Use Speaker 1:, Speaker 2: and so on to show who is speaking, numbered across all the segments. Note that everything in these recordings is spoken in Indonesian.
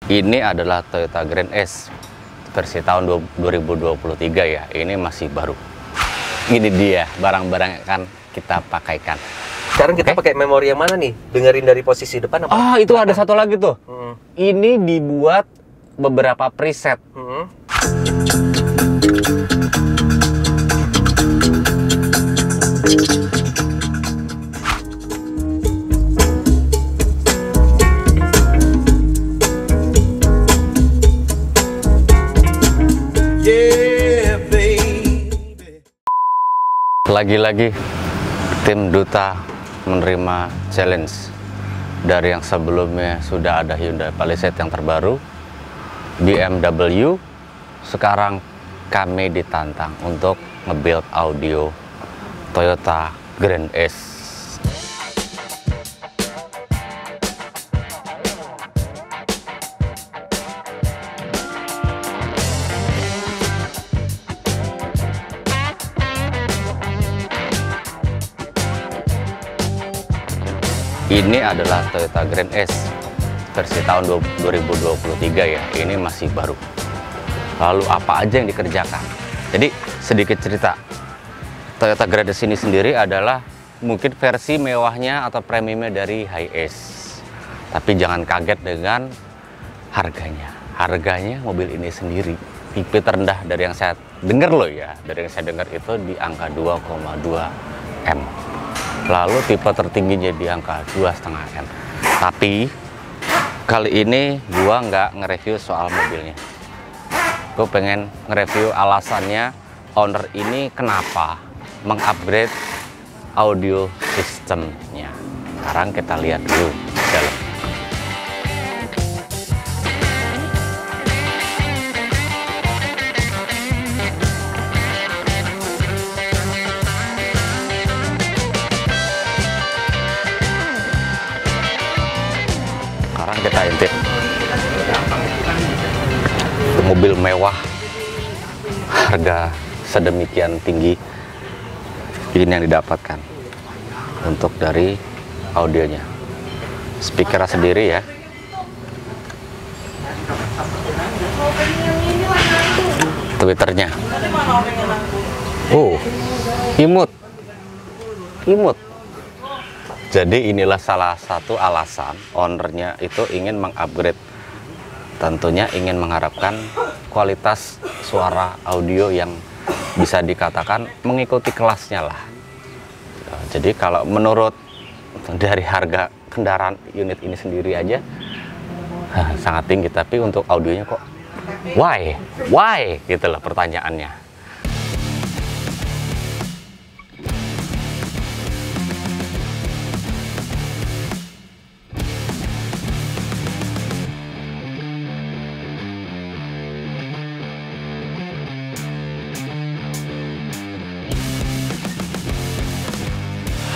Speaker 1: Ini adalah Toyota Grand S versi tahun 2023 ya. Ini masih baru. Ini dia barang-barang yang akan kita pakaikan.
Speaker 2: Sekarang kita pakai memori yang mana nih? Dengerin dari posisi depan apa?
Speaker 1: Ah, itu ada satu lagi tuh. Ini dibuat beberapa preset. Lagi-lagi tim Duta menerima challenge dari yang sebelumnya sudah ada Hyundai Palisade yang terbaru, BMW. Sekarang kami ditantang untuk nge-build audio Toyota Grand S. Ini adalah Toyota Grand S versi tahun 2023 ya. Ini masih baru. Lalu apa aja yang dikerjakan? Jadi sedikit cerita. Toyota Grand S ini sendiri adalah mungkin versi mewahnya atau premiumnya dari Hiace. Tapi jangan kaget dengan harganya. Harganya mobil ini sendiri tipe terendah dari yang saya dengar loh ya. Dari yang saya dengar itu di angka 2,2 M. Lalu tipe tertingginya di angka 2,5 M. Tapi kali ini gua nggak nge-review soal mobilnya. Gue pengen nge-review alasannya owner ini kenapa mengupgrade audio sistemnya. Sekarang kita lihat dulu dalam. Sekarang kita intip mobil mewah harga sedemikian tinggi ini yang didapatkan untuk dari audionya. Speaker sendiri ya. Twitternya. Oh, imut. Jadi inilah salah satu alasan ownernya itu ingin mengupgrade. Tentunya ingin mengharapkan kualitas suara audio yang bisa dikatakan mengikuti kelasnya lah. Jadi kalau menurut dari harga kendaraan unit ini sendiri aja sangat tinggi, tapi untuk audionya kok why gitu loh pertanyaannya.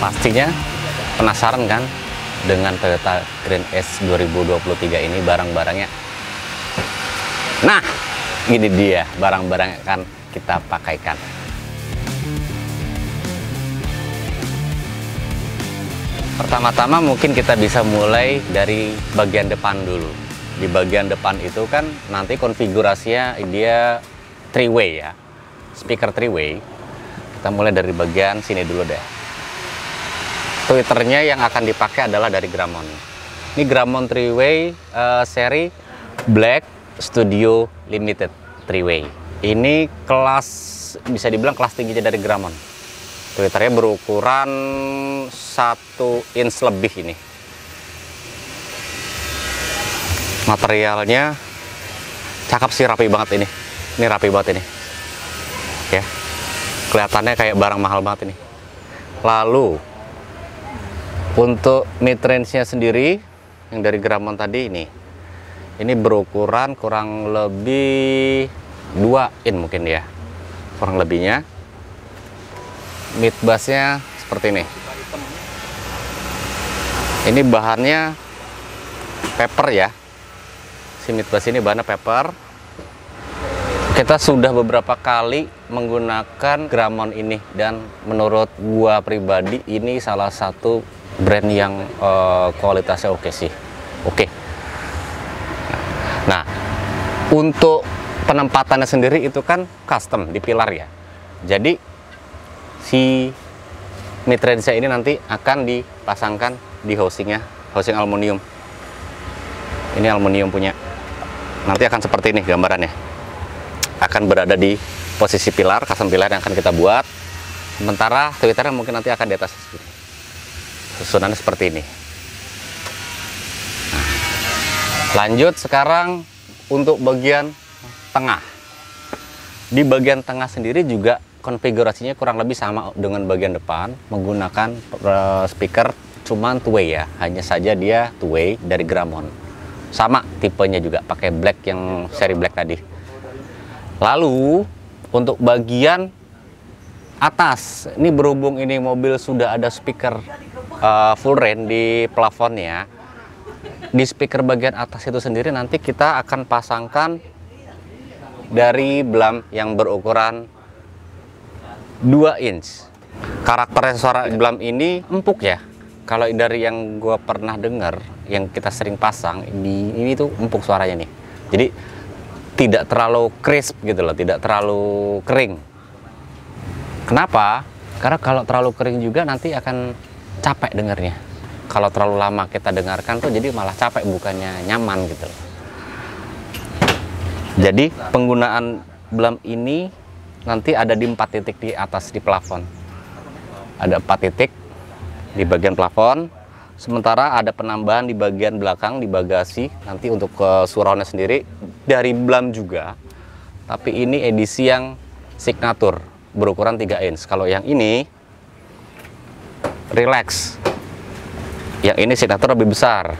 Speaker 1: Pastinya penasaran kan dengan Toyota Grand S 2023 ini barang-barangnya. Nah, ini dia barang-barang yang akan kita pakaikan. Pertama-tama mungkin kita bisa mulai dari bagian depan dulu. Di bagian depan itu kan nanti konfigurasinya dia 3-way ya. Speaker 3-way. Kita mulai dari bagian sini dulu deh. Twitternya yang akan dipakai adalah dari Grammon. Ini Grammon 3-way seri Black Studio Limited 3-way. Ini kelas, bisa dibilang kelas tingginya dari Grammon. Twitternya berukuran 1 inch lebih ini. Materialnya cakep sih, rapi banget ini. Ini rapi banget ini. Ya. Kelihatannya kayak barang mahal banget ini. Lalu untuk mid range-nya sendiri yang dari Grammon tadi ini berukuran kurang lebih 2 in mungkin ya, kurang lebihnya. Mid bass-nya seperti ini. Ini bahannya paper ya. Si mid bass ini bahannya paper. Kita sudah beberapa kali menggunakan Grammon ini dan menurut gua pribadi ini salah satu brand yang kualitasnya oke sih. Oke. Nah, untuk penempatannya sendiri itu kan custom di pilar ya. Jadi si midrange ini nanti akan dipasangkan di housingnya, housing aluminium. Ini aluminium punya. Nanti akan seperti ini gambarannya. Akan berada di posisi pilar, custom pilar yang akan kita buat. Sementara tweeternya mungkin nanti akan di atas. Susunannya seperti ini. Nah, lanjut sekarang untuk bagian tengah. Di bagian tengah sendiri juga konfigurasinya kurang lebih sama dengan bagian depan, menggunakan speaker cuman two-way ya, hanya saja dia two-way dari Grammon. Sama tipenya juga, pakai black yang seri black tadi. Lalu untuk bagian atas, ini berhubung ini mobil sudah ada speaker full range di plafonnya, di speaker bagian atas itu sendiri nanti kita akan pasangkan dari blam yang berukuran 2 inch. Karakter suara blam ini empuk ya. Kalau dari yang gue pernah dengar, yang kita sering pasang, ini tuh empuk suaranya nih. Jadi tidak terlalu crisp gitu loh, tidak terlalu kering. Kenapa? Karena kalau terlalu kering juga nanti akan capek dengarnya. Kalau terlalu lama kita dengarkan tuh jadi malah capek, bukannya nyaman gitu loh. Jadi penggunaan blam ini nanti ada di 4 titik di atas di plafon. Ada 4 titik di bagian plafon. Sementara ada penambahan di bagian belakang di bagasi nanti untuk ke surroundnya sendiri dari blam juga. Tapi ini edisi yang signature berukuran 3 inch. Kalau yang ini relax. Yang ini signature lebih besar.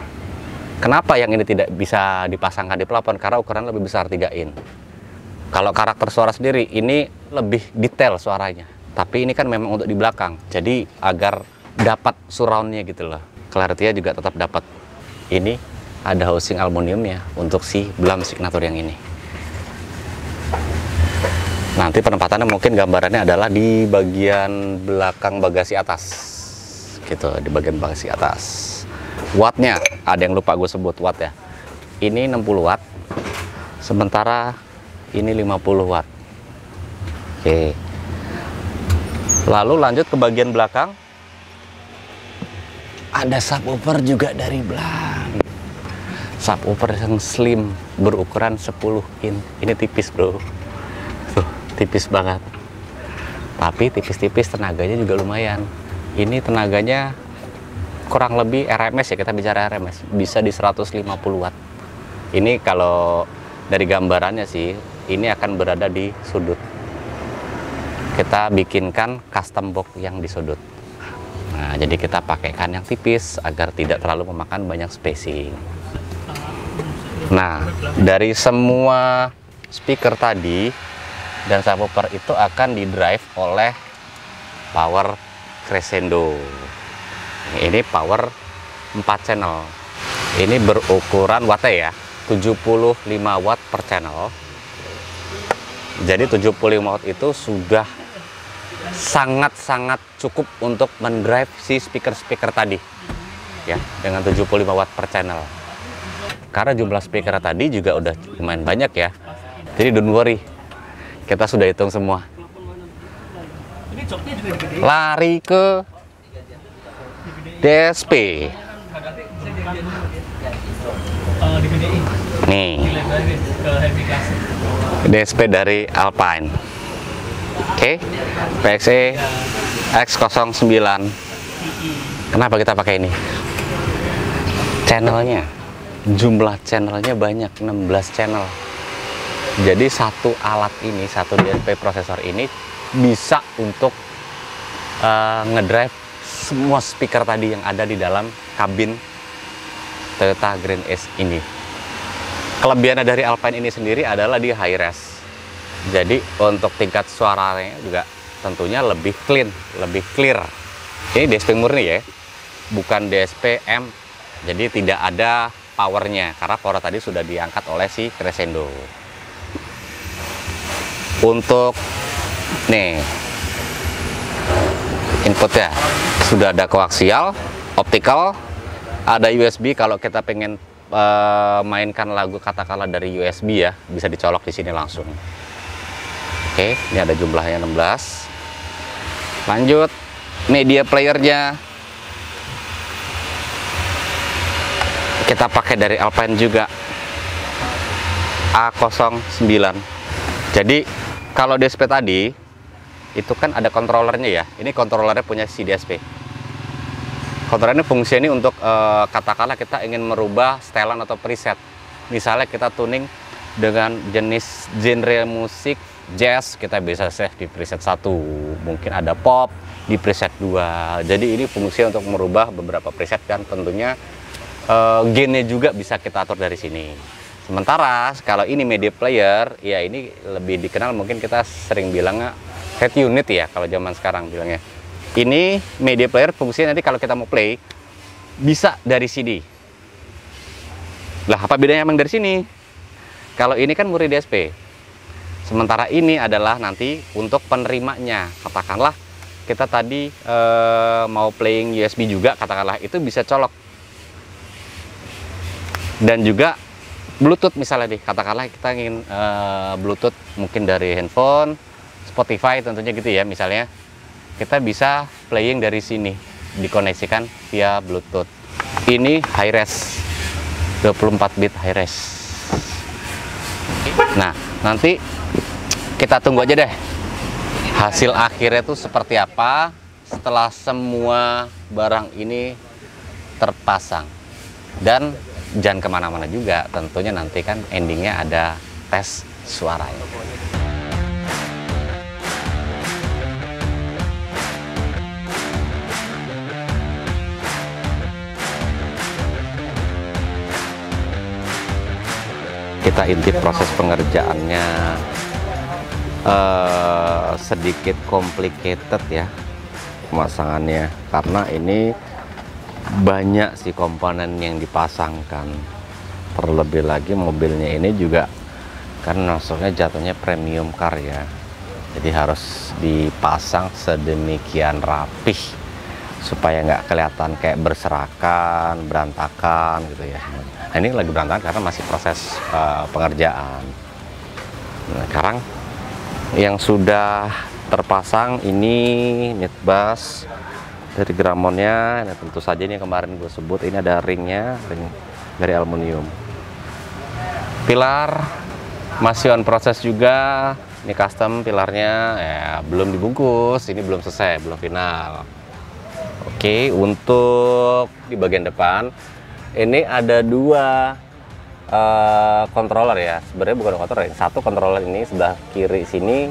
Speaker 1: Kenapa yang ini tidak bisa dipasangkan di plafon? Karena ukuran lebih besar 3 inch. Kalau karakter suara sendiri ini lebih detail suaranya. Tapi ini kan memang untuk di belakang. Jadi agar dapat surroundnya gitu loh. Clarity-nya juga tetap dapat. Ini ada housing aluminiumnya untuk si blam signature yang ini. Nanti penempatannya mungkin gambarannya adalah di bagian belakang bagasi atas. Gitu, di bagian bagasi atas. Wattnya ada yang lupa gue sebut watt ya. Ini 60 watt. Sementara ini 50 watt. Oke. Lalu lanjut ke bagian belakang. Ada subwoofer juga dari blam. Subwoofer yang slim berukuran 10 inch. Ini tipis, bro. Tuh, tipis banget. Tapi tipis-tipis tenaganya juga lumayan. Ini tenaganya kurang lebih RMS ya, kita bicara RMS. Bisa di 150 watt. Ini kalau dari gambarannya sih, ini akan berada di sudut. Kita bikinkan custom box yang di sudut. Nah, jadi kita pakaikan yang tipis agar tidak terlalu memakan banyak spacing. Nah, dari semua speaker tadi dan subwoofer itu akan didrive oleh power crescendo. Ini power 4 channel. Ini berukuran wattnya ya, 75 watt per channel. Jadi 75 watt itu sudah sangat-sangat cukup untuk mendrive si speaker-speaker tadi. Ya, dengan 75 watt per channel. Karena jumlah speaker tadi juga udah lumayan banyak ya. Jadi don't worry. Kita sudah hitung semua. Lari ke DSP. Nih. DSP dari Alpine. Oke. PXE X09. Kenapa kita pakai ini? Channelnya, jumlah channelnya banyak, 16 channel. Jadi satu alat ini, satu DSP prosesor ini bisa untuk ngedrive semua speaker tadi yang ada di dalam kabin Toyota Grand S ini. Kelebihannya dari Alpine ini sendiri adalah di high res. Jadi untuk tingkat suaranya juga tentunya lebih clean, lebih clear. Ini DSP murni ya, bukan DSP M. Jadi tidak ada powernya karena power tadi sudah diangkat oleh si Crescendo. Untuk nih inputnya sudah ada koaksial, optical, ada USB kalau kita pengen mainkan lagu katakanlah dari USB ya, bisa dicolok di sini langsung. Oke, ini ada jumlahnya 16. Lanjut, media playernya kita pakai dari Alpine juga, A09. Jadi kalau DSP tadi itu kan ada controllernya ya, ini controllernya punya si DSP. Controllernya fungsi ini untuk katakanlah kita ingin merubah setelan atau preset. Misalnya kita tuning dengan jenis genre musik jazz, kita bisa save di preset 1, mungkin ada pop di preset 2. Jadi ini fungsi untuk merubah beberapa preset, dan tentunya gainnya juga bisa kita atur dari sini. Sementara kalau ini media player, ya ini lebih dikenal, mungkin kita sering bilangnya head unit ya kalau zaman sekarang bilangnya. Ini media player fungsinya nanti kalau kita mau play bisa dari CD. Lah apa bedanya emang dari sini? Kalau ini kan murni DSP. Sementara ini adalah nanti untuk penerimanya. Katakanlah kita tadi mau playing USB juga, katakanlah itu bisa colok. Dan juga Bluetooth misalnya nih, katakanlah kita ingin Bluetooth mungkin dari handphone, Spotify tentunya gitu ya misalnya. Kita bisa playing dari sini, dikoneksikan via Bluetooth. Ini high res, 24 bit high res. Nah, nanti kita tunggu aja deh hasil akhirnya tuh seperti apa setelah semua barang ini terpasang. Dan jangan kemana-mana juga, tentunya nanti kan endingnya ada tes suaranya. Kita intip proses pengerjaannya. Sedikit complicated ya pemasangannya, karena ini banyak sih komponen yang dipasangkan. Terlebih lagi mobilnya ini juga kan masuknya jatuhnya premium car ya, jadi harus dipasang sedemikian rapih supaya nggak kelihatan kayak berserakan, berantakan gitu ya. Nah, ini lagi berantakan karena masih proses pengerjaan. Nah, sekarang yang sudah terpasang ini mid bass dari Gramonnya. Nah, tentu saja ini yang kemarin gue sebut, ini ada ringnya, ring dari aluminium. Pilar masih on proses juga, ini custom pilarnya ya, belum dibungkus, ini belum selesai, belum final. Oke, untuk di bagian depan ini ada dua controller ya, sebenarnya bukan controller. Satu controller ini sebelah kiri sini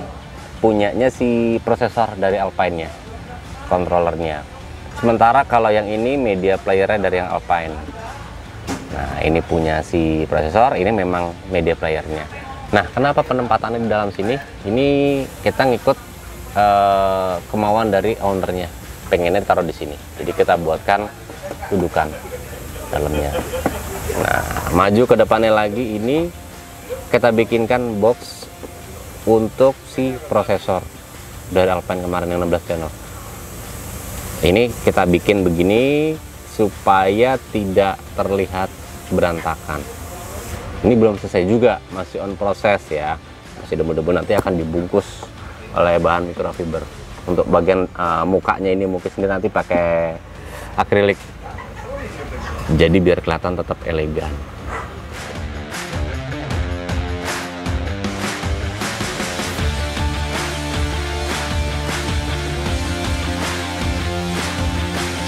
Speaker 1: punyanya si prosesor dari Alpine nya, controllernya. Sementara kalau yang ini media playernya dari yang Alpine. Nah, ini punya si prosesor, ini memang media playernya. Nah, kenapa penempatannya di dalam sini? Ini kita ngikut kemauan dari ownernya, pengennya ditaruh di sini. Jadi kita buatkan dudukan dalamnya. Nah, maju ke depannya lagi, ini kita bikinkan box untuk si prosesor dari Alpine kemarin yang 16 channel. Ini kita bikin begini supaya tidak terlihat berantakan. Ini belum selesai juga, masih on proses ya, masih debu-debu, nanti akan dibungkus oleh bahan microfiber. Untuk bagian mukanya ini mungkin sendiri nanti pakai akrilik, jadi biar kelihatan tetap elegan.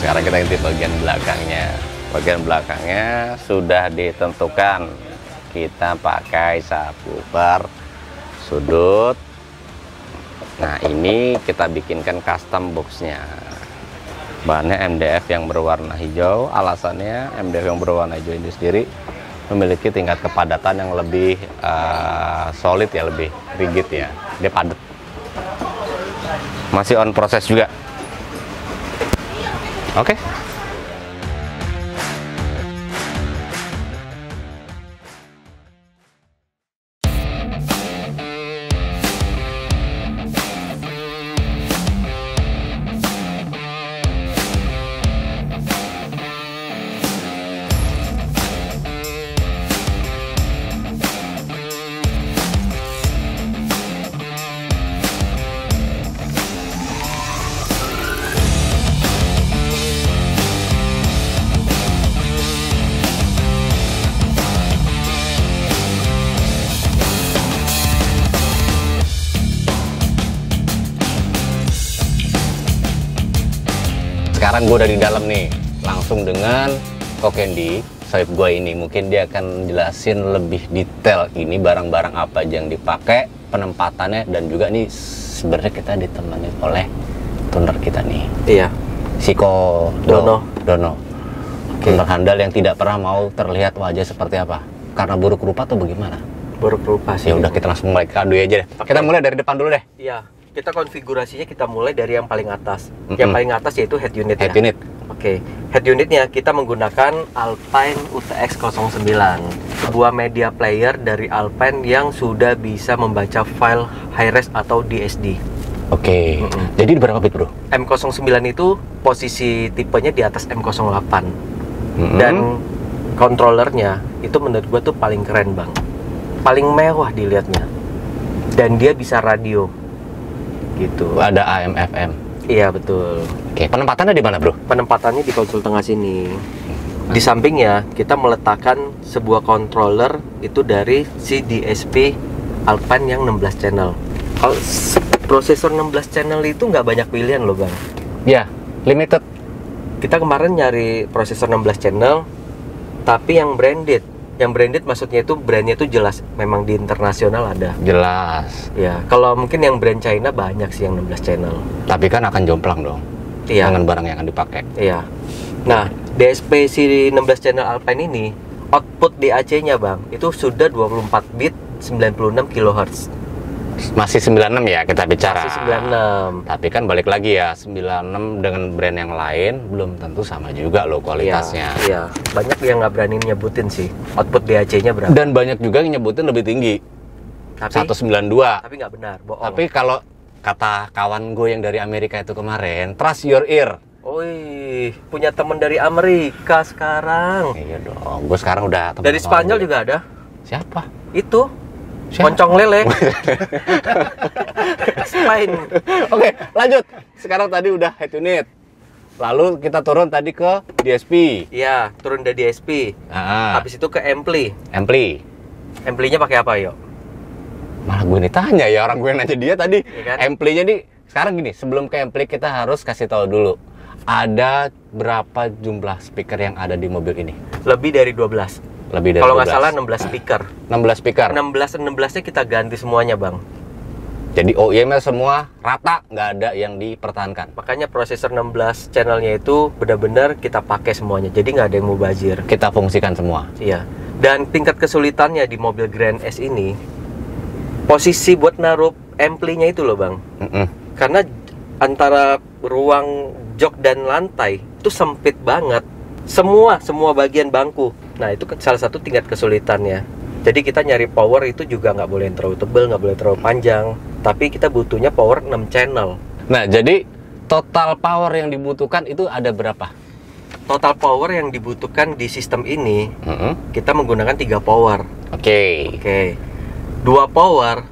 Speaker 1: Sekarang kita intip bagian belakangnya. Bagian belakangnya sudah ditentukan, kita pakai subwoofer sudut. Nah, ini kita bikinkan custom boxnya. Bahannya MDF yang berwarna hijau. Alasannya MDF yang berwarna hijau ini sendiri memiliki tingkat kepadatan yang lebih solid ya, lebih rigid ya, dia padat. Masih on proses juga. Oke. sekarang gue udah di dalam nih, langsung dengan Ko Candy, sohib gue ini. Mungkin dia akan jelasin lebih detail ini barang-barang apa aja yang dipakai, penempatannya, dan juga nih sebenarnya kita ditemani oleh tuner kita nih.
Speaker 2: Iya.
Speaker 1: Siko Dono.
Speaker 2: Oke.
Speaker 1: Tuner handal yang tidak pernah mau terlihat wajah seperti apa. Karena buruk rupa atau bagaimana?
Speaker 2: Buruk rupa sih.
Speaker 1: Ya udah, kita langsung mulai ke Adui aja deh.
Speaker 2: Oke.
Speaker 1: Kita mulai dari depan dulu deh.
Speaker 2: Iya. Kita konfigurasinya kita mulai dari yang paling atas. Yang paling atas yaitu head unit.
Speaker 1: Head unit.
Speaker 2: Oke, head unitnya kita menggunakan Alpine UTX 09, sebuah media player dari Alpine yang sudah bisa membaca file high-res atau DSD.
Speaker 1: Oke. Jadi berapa bit, bro?
Speaker 2: M09 itu posisi tipenya di atas M08. Dan controllernya itu menurut gua tuh paling keren, Bang. Paling mewah dilihatnya. Dan dia bisa radio. Gitu.
Speaker 1: Ada AM FM.
Speaker 2: Iya, betul.
Speaker 1: Oke, penempatannya di mana, bro?
Speaker 2: Penempatannya di konsol tengah sini. Di sampingnya kita meletakkan sebuah controller itu dari si DSP Alpine yang 16 channel. Kalau prosesor 16 channel itu nggak banyak pilihan loh, Bang.
Speaker 1: Ya, limited.
Speaker 2: Kita kemarin nyari prosesor 16 channel tapi yang branded. Yang branded maksudnya itu brandnya itu jelas, memang di internasional ada.
Speaker 1: Jelas.
Speaker 2: Ya, kalau mungkin yang brand China banyak sih yang 16 channel.
Speaker 1: Tapi kan akan jomplang dong.
Speaker 2: Iya.
Speaker 1: Dengan barang yang akan dipakai.
Speaker 2: Iya. Nah, DSP si 16 channel Alpine ini output DAC-nya, Bang, itu sudah 24 bit 96 kHz.
Speaker 1: Masih 96 ya kita bicara.
Speaker 2: Masih 96.
Speaker 1: Tapi kan balik lagi ya, 96 dengan brand yang lain belum tentu sama juga loh kualitasnya.
Speaker 2: Iya. Banyak yang nggak berani nyebutin sih output DAC-nya berapa.
Speaker 1: Dan banyak juga yang nyebutin lebih tinggi.
Speaker 2: Tapi
Speaker 1: 192.
Speaker 2: Tapi nggak benar, bohong.
Speaker 1: Tapi kalau kata kawan gue yang dari Amerika itu kemarin, trust your ear.
Speaker 2: Wih, punya temen dari Amerika sekarang.
Speaker 1: Iya dong, gue sekarang udah teman
Speaker 2: Dari
Speaker 1: sama
Speaker 2: Spanyol
Speaker 1: gue.
Speaker 2: juga ada.
Speaker 1: Siapa?
Speaker 2: Itu
Speaker 1: Siapa?
Speaker 2: Poncong lele. Spain.
Speaker 1: Oke, lanjut. Sekarang tadi udah head unit. Lalu kita turun tadi ke DSP.
Speaker 2: Iya, turun dari DSP. Habis itu ke ampli.
Speaker 1: Ampli.
Speaker 2: Amplinya pakai apa, yuk?
Speaker 1: Malah gue ditanya ya, orang gue nanya dia tadi.
Speaker 2: Iya kan?
Speaker 1: Amplinya nih, sekarang gini, sebelum ke ampli kita harus kasih tahu dulu. Ada berapa jumlah speaker yang ada di mobil ini?
Speaker 2: Lebih dari 12.
Speaker 1: Lebih dari
Speaker 2: Kalau nggak
Speaker 1: 12.
Speaker 2: salah 16 speaker.
Speaker 1: 16 speaker.
Speaker 2: 16-16-nya kita ganti semuanya, Bang.
Speaker 1: Jadi OEM-nya semua rata, nggak ada yang dipertahankan.
Speaker 2: Makanya prosesor 16 channelnya itu benar-benar kita pakai semuanya. Jadi nggak ada yang mubazir.
Speaker 1: Kita fungsikan semua.
Speaker 2: Iya. Dan tingkat kesulitannya di mobil Grand S ini, posisi buat naruh amplinya itu loh, Bang. Karena antara ruang jok dan lantai itu sempit banget. Semua bagian bangku. Nah, itu salah satu tingkat kesulitannya. Jadi kita nyari power itu juga nggak boleh terlalu tebel, nggak boleh terlalu panjang. Tapi kita butuhnya power 6 channel.
Speaker 1: Nah, jadi total power yang dibutuhkan itu ada berapa?
Speaker 2: Total power yang dibutuhkan di sistem ini, kita menggunakan 3 power.
Speaker 1: Oke.
Speaker 2: 2 power,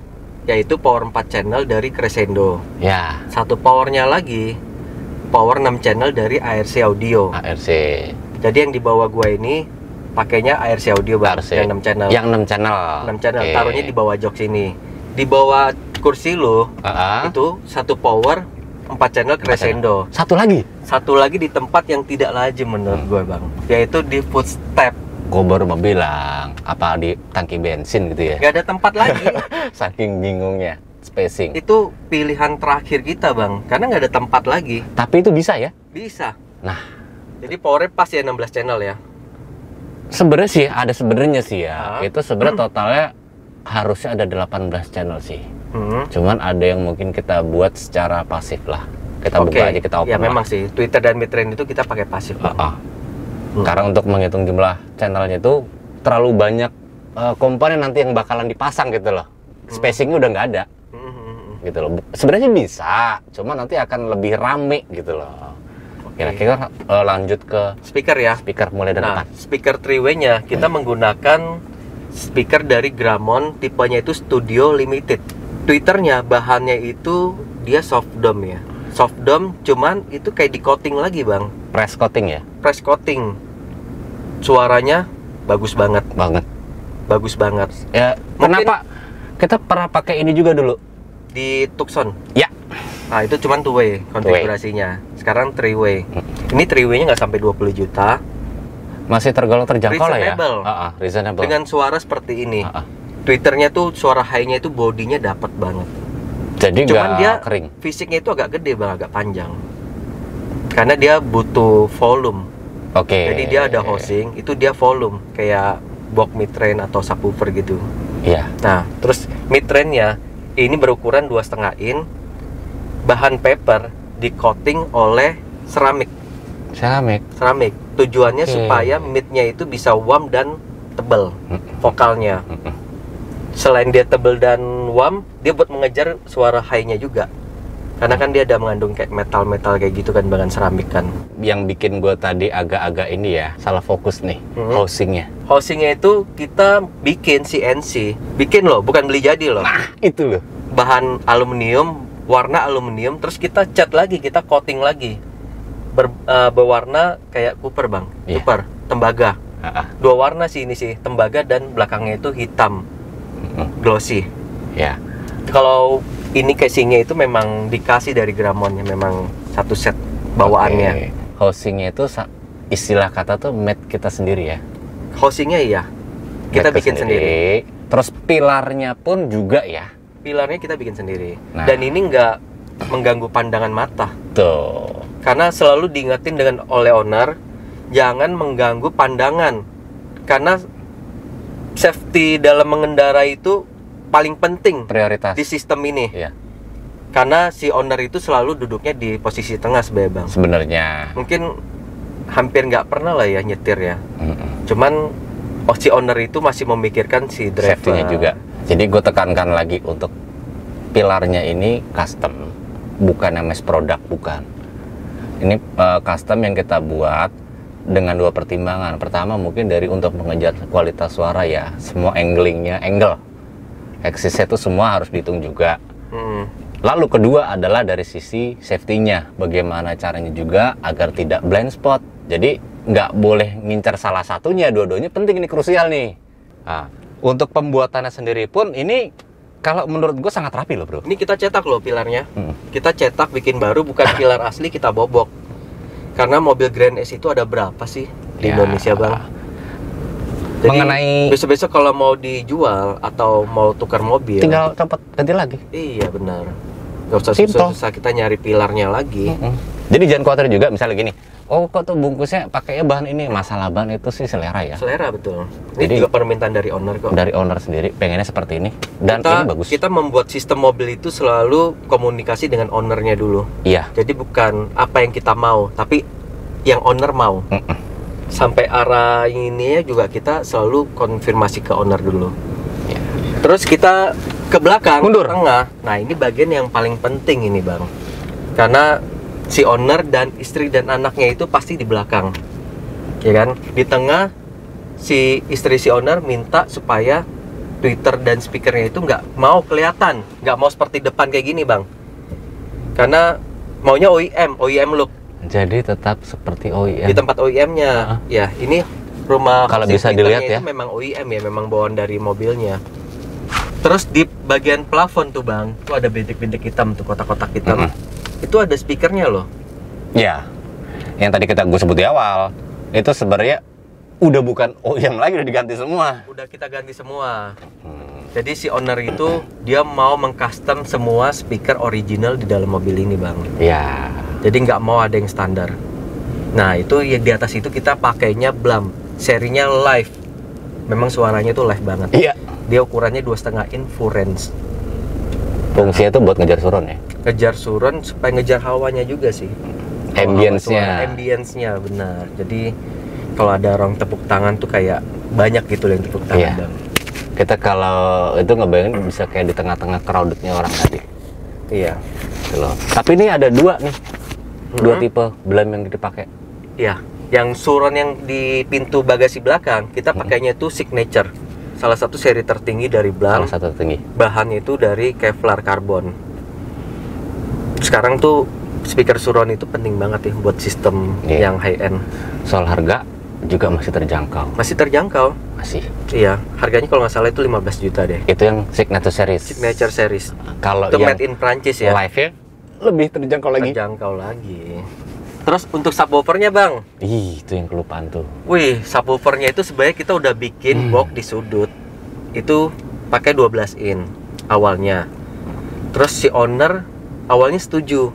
Speaker 2: yaitu power 4 channel dari Crescendo.
Speaker 1: Ya.
Speaker 2: 1 powernya lagi, power 6 channel dari ARC Audio.
Speaker 1: ARC.
Speaker 2: Jadi yang di bawah gua ini pakainya ARC Audio, Bang,
Speaker 1: ARC.
Speaker 2: yang 6 channel.
Speaker 1: Yang 6 channel.
Speaker 2: 6 channel,
Speaker 1: Oke.
Speaker 2: taruhnya di bawah jok sini. Di bawah kursi lo, itu 1 power 4 channel Crescendo.
Speaker 1: Satu lagi?
Speaker 2: Satu lagi di tempat yang tidak lazim menurut gue, Bang, yaitu di footstep.
Speaker 1: Gue baru mau bilang, apa di tangki bensin gitu ya?
Speaker 2: Gak ada tempat lagi.
Speaker 1: Saking bingungnya, spacing.
Speaker 2: Itu pilihan terakhir kita, Bang, karena nggak ada tempat lagi.
Speaker 1: Tapi itu bisa ya?
Speaker 2: Bisa.
Speaker 1: Nah,
Speaker 2: Jadi powernya pas ya 16 channel ya.
Speaker 1: sebenarnya sih ada sebenarnya sih ya. Itu sebenarnya totalnya harusnya ada 18 channel sih. Cuman ada yang mungkin kita buat secara pasif lah. Kita buka aja, kita open.
Speaker 2: Ya memang sih, Twitter dan Midrange itu kita pakai pasif.
Speaker 1: Karena untuk menghitung jumlah channelnya itu terlalu banyak komponen nanti yang bakalan dipasang gitu loh. Spacingnya udah nggak ada. Gitu loh. Sebenarnya bisa, cuma nanti akan lebih rame gitu loh. Kira-kira lanjut ke
Speaker 2: speaker ya.
Speaker 1: Speaker mulai dari depan.
Speaker 2: Speaker 3-way-nya kita menggunakan speaker dari Gramon, tipenya itu Studio Limited. Twitternya bahannya itu dia soft dome ya. Soft dome, cuman itu kayak di coating lagi, Bang.
Speaker 1: Press coating ya?
Speaker 2: Press coating. Suaranya bagus banget. Bagus banget.
Speaker 1: Ya,
Speaker 2: Mungkin
Speaker 1: kenapa kita pernah pakai ini juga dulu
Speaker 2: di Tucson?
Speaker 1: ya?
Speaker 2: Nah, itu cuman 2-way konfigurasinya. sekarang 3-way. Ini 3-way-nya nggak sampai 20 juta.
Speaker 1: Masih tergolong terjangkau lah ya.
Speaker 2: Reasonable.
Speaker 1: Reasonable.
Speaker 2: Dengan suara seperti ini. Twitternya tuh suara high-nya itu bodinya dapat banget.
Speaker 1: Jadi
Speaker 2: cuman dia
Speaker 1: kering.
Speaker 2: fisiknya itu agak gede bang, agak panjang. Karena dia butuh volume.
Speaker 1: Oke.
Speaker 2: Jadi dia ada housing, itu dia volume kayak box mid-range atau subwoofer gitu.
Speaker 1: Iya.
Speaker 2: Nah, terus mid-range-nya ini berukuran 2,5 in, bahan paper di coating oleh seramik. Seramik. Tujuannya supaya mid-nya itu bisa warm dan tebal vokalnya. Selain dia tebal dan warm, dia buat mengejar suara high-nya juga. Karena kan dia ada mengandung kayak metal-metal kayak gitu kan, bahan seramik kan.
Speaker 1: Yang bikin gue tadi agak-agak ini ya, salah fokus nih, housingnya.
Speaker 2: Housingnya itu kita bikin CNC. Bikin loh, bukan beli jadi loh.
Speaker 1: Nah, itu loh.
Speaker 2: Bahan aluminium, warna aluminium, terus kita cat lagi, kita coating lagi. Berwarna kayak Cooper bang, Cooper, tembaga. Dua warna sih ini sih, tembaga dan belakangnya itu hitam, glossy.
Speaker 1: Ya.
Speaker 2: Kalau ini casingnya itu memang dikasih dari Gramonnya, memang satu set bawaannya.
Speaker 1: Housingnya itu istilah kata tuh made kita sendiri ya.
Speaker 2: Housingnya iya, kita bikin sendiri.
Speaker 1: Terus pilarnya pun juga ya.
Speaker 2: Pilarnya kita bikin sendiri. Nah. Dan ini nggak mengganggu pandangan mata.
Speaker 1: Tuh.
Speaker 2: Karena selalu diingetin oleh owner, jangan mengganggu pandangan. Karena safety dalam mengendarai itu paling penting,
Speaker 1: prioritas
Speaker 2: di sistem ini.
Speaker 1: Iya.
Speaker 2: Karena si owner itu selalu duduknya di posisi tengah sebenarnya bang.
Speaker 1: Sebenarnya.
Speaker 2: Mungkin hampir nggak pernah lah ya nyetir ya. Cuman si owner itu masih memikirkan si driver.
Speaker 1: Safety-nya juga. Jadi gue tekankan lagi untuk pilarnya ini custom, bukan MS produk, bukan. Ini custom yang kita buat dengan dua pertimbangan. Pertama mungkin dari untuk mengejar kualitas suara ya, semua angle, axisnya itu semua harus dihitung juga. Lalu kedua adalah dari sisi safety-nya, bagaimana caranya juga agar tidak blind spot. Jadi nggak boleh ngincar salah satunya, dua-duanya penting, ini krusial nih. Nah, untuk pembuatannya sendiri pun ini kalau menurut gue sangat rapi loh bro.
Speaker 2: Ini kita cetak loh pilarnya. Kita cetak, bikin baru, bukan pilar asli kita bobok. Karena mobil Grand S itu ada berapa sih di Indonesia bang? Jadi
Speaker 1: mengenai
Speaker 2: besok-besok kalau mau dijual atau mau tukar mobil,
Speaker 1: tinggal copot ganti lagi.
Speaker 2: Iya benar. Gak usah susah-susah kita nyari pilarnya lagi.
Speaker 1: Jadi jangan khawatir juga misalnya gini, oh kok tuh bungkusnya pakainya bahan ini, masalah bahan itu sih selera ya.
Speaker 2: Selera betul. Ini
Speaker 1: jadi,
Speaker 2: juga permintaan dari owner kok.
Speaker 1: Dari owner sendiri pengennya seperti ini dan ini bagus.
Speaker 2: Kita membuat sistem mobil itu selalu komunikasi dengan ownernya dulu.
Speaker 1: Iya.
Speaker 2: Jadi bukan apa yang kita mau, tapi yang owner mau. Sampai arah ini juga kita selalu konfirmasi ke owner dulu.
Speaker 1: Ya.
Speaker 2: Terus kita ke belakang,
Speaker 1: mundur,
Speaker 2: ke tengah. Nah ini bagian yang paling penting ini bang, karena si owner dan istri dan anaknya itu pasti di belakang, ya kan? Di tengah si istri si owner minta supaya tweeter dan speakernya itu nggak mau kelihatan, nggak mau seperti depan kayak gini bang, karena maunya OEM look.
Speaker 1: Jadi tetap seperti OEM.
Speaker 2: Di tempat OEM-nya, ya ini rumah.
Speaker 1: Kalau bisa dilihat ya,
Speaker 2: itu memang OEM ya, memang bawaan dari mobilnya. Terus di bagian plafon tuh bang, tuh ada bintik-bintik hitam tuh, kotak-kotak hitam. Itu ada speakernya loh.
Speaker 1: Ya, yang tadi gue sebut di awal, itu sebenarnya udah bukan OEM lagi, udah diganti semua.
Speaker 2: Udah kita ganti semua. Jadi si owner itu dia mau mengcustom semua speaker original di dalam mobil ini bang.
Speaker 1: Ya.
Speaker 2: Jadi nggak mau ada yang standar. Nah itu yang di atas itu kita pakainya Blam, serinya live. Memang suaranya tuh live banget.
Speaker 1: Iya.
Speaker 2: Dia ukurannya 2,5 in full range.
Speaker 1: Fungsinya tuh buat ngejar surround ya?
Speaker 2: Ngejar surround supaya ngejar hawanya juga sih. Ambience-nya benar. Jadi kalau ada orang tepuk tangan tuh kayak banyak gitu yang tepuk tangan bang.
Speaker 1: Kita kalau itu ngebayangin bisa kayak di tengah-tengah crowdednya orang tadi.
Speaker 2: Iya.
Speaker 1: Loh. Tapi ini ada dua nih, dua tipe Blam yang dipakai.
Speaker 2: Iya. Yang surround yang di pintu bagasi belakang kita pakainya tuh signature. Salah satu seri tertinggi dari Blam.
Speaker 1: Salah satu tertinggi.
Speaker 2: Bahannya itu dari Kevlar karbon. Sekarang tuh speaker surround itu penting banget ya buat sistem yang high end.
Speaker 1: Soal harga juga masih terjangkau.
Speaker 2: Masih terjangkau.
Speaker 1: Masih.
Speaker 2: Iya, harganya kalau nggak salah itu 15 juta deh.
Speaker 1: Itu yang signature series.
Speaker 2: Signature series.
Speaker 1: Kalau
Speaker 2: itu
Speaker 1: yang
Speaker 2: made in Prancis ya.
Speaker 1: Live-nya lebih terjangkau lagi.
Speaker 2: Terjangkau lagi. Terus untuk subwoofernya bang,
Speaker 1: Ih, itu yang kelupaan tuh.
Speaker 2: wih, subwoofernya itu sebenarnya kita udah bikin box di sudut. Itu pakai 12 in awalnya. Terus si owner awalnya setuju.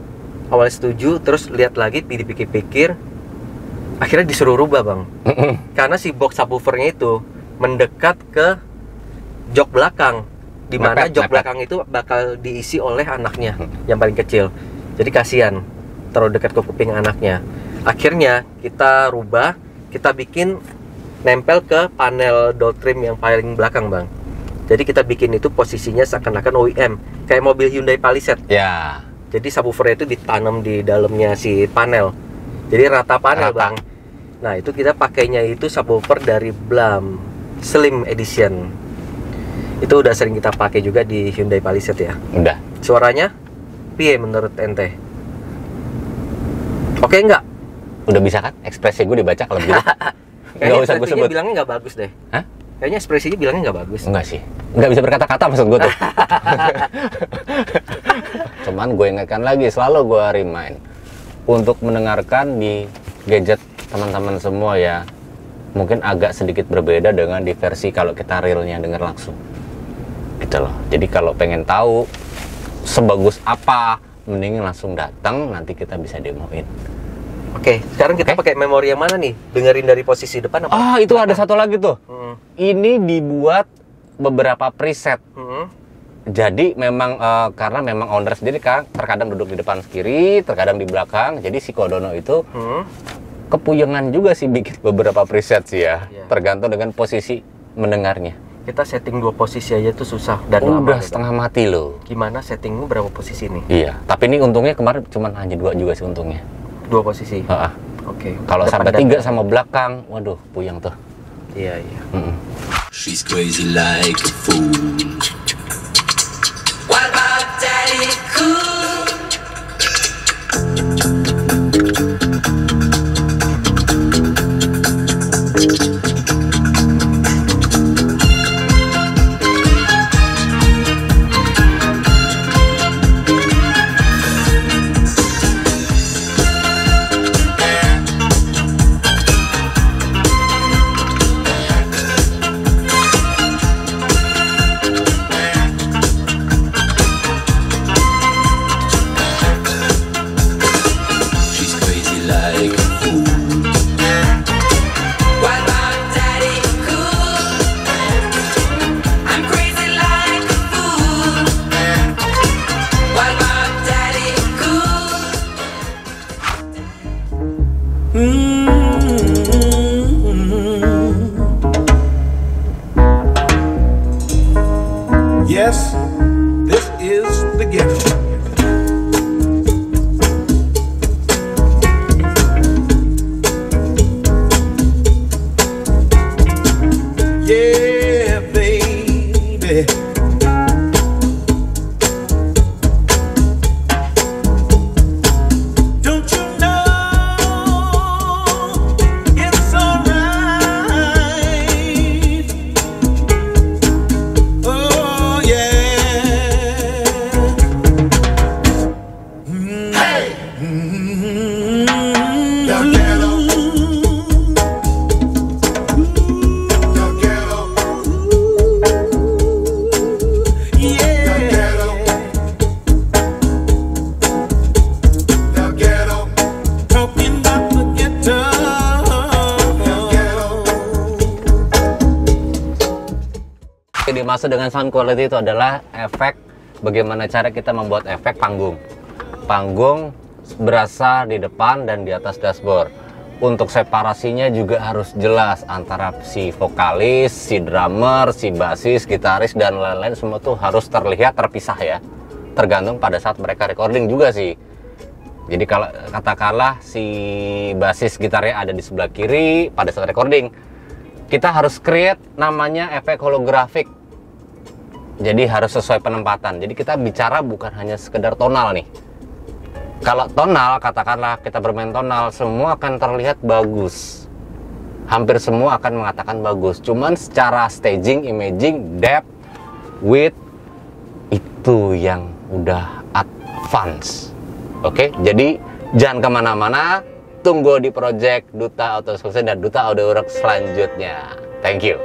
Speaker 2: Terus lihat lagi, pikir-pikir, akhirnya disuruh rubah bang. Karena si box subwoofernya itu mendekat ke jok belakang, di mana jok belakang itu bakal diisi oleh anaknya yang paling kecil. Jadi kasihan terlalu dekat ke kuping anaknya. Akhirnya kita rubah, kita bikin nempel ke panel door trim yang paling belakang bang. Jadi kita bikin itu posisinya seakan-akan OEM, kayak mobil Hyundai Palisade.
Speaker 1: Ya.
Speaker 2: Jadi subwoofernya itu ditanam di dalamnya si panel. Jadi rata panel bang. Nah itu kita pakainya itu subwoofer dari Blam Slim Edition. Itu udah sering kita pakai juga di Hyundai Palisade ya.
Speaker 1: Udah.
Speaker 2: Suaranya piye menurut ente? Oke nggak?
Speaker 1: Udah bisa kan? Ekspresi gue dibaca kalau begitu. Nggak
Speaker 2: Kayaknya
Speaker 1: usah gue
Speaker 2: ekspresinya
Speaker 1: sebut.
Speaker 2: bilangnya nggak bagus deh.
Speaker 1: Hah?
Speaker 2: Kayaknya ekspresinya bilangnya nggak bagus.
Speaker 1: Enggak sih. Nggak bisa berkata-kata maksud gue tuh. Cuman gue ingatkan lagi, selalu gue remind untuk mendengarkan di gadget teman-teman semua ya. Mungkin agak sedikit berbeda dengan di versi kalau kita realnya dengar langsung. Gitu loh. Jadi kalau pengen tahu sebagus apa, mending langsung datang, nanti kita bisa demoin.
Speaker 2: Oke, sekarang kita pakai memori yang mana nih? Dengerin dari posisi depan apa?
Speaker 1: Ah, itu ada satu lagi tuh. Ini dibuat beberapa preset. Jadi memang karena memang owner sendiri kan terkadang duduk di depan kiri, terkadang di belakang. Jadi si Kodono itu kepuyengan juga sih bikin beberapa preset sih ya. Tergantung dengan posisi mendengarnya.
Speaker 2: Kita setting 2 posisi aja tuh susah dan lama.
Speaker 1: Udah setengah mati loh.
Speaker 2: Gimana settingmu berapa posisi nih?
Speaker 1: Iya, tapi ini untungnya kemarin cuma hanya 2 juga sih untungnya.
Speaker 2: 2 posisi.
Speaker 1: Oke. Kalau sampai 3 sama belakang, waduh, puyeng tuh.
Speaker 2: Iya.
Speaker 3: She's crazy like a fool. What about Daddy Cool?
Speaker 4: Yes, this is the ghetto. Yeah, baby. Don't you know it's alright? Oh yeah. Hey. The ghetto. The ghetto. Yeah. The ghetto. The ghetto. Talking about the ghetto. The ghetto.
Speaker 1: Yang dimaksud dengan sound quality itu adalah efek, bagaimana cara kita membuat efek panggung. Panggung berasa di depan dan di atas dashboard. Untuk separasinya juga harus jelas antara si vokalis, si drummer, si bassis, gitaris, dan lain-lain. Semua tuh harus terlihat terpisah ya. Tergantung pada saat mereka recording juga sih. Jadi kalau katakanlah si bassis gitarnya ada di sebelah kiri pada saat recording, kita harus create namanya efek holografik. Jadi harus sesuai penempatan. Jadi kita bicara bukan hanya sekedar tonal nih. Kalau tonal, katakanlah kita bermain tonal, semua akan terlihat bagus. Hampir semua akan mengatakan bagus. Cuman secara staging, imaging, depth, width, itu yang udah advance. Oke, jadi jangan kemana-mana, Tunggu di project Duta Auto Solution dan Duta Audio Works selanjutnya. Thank you.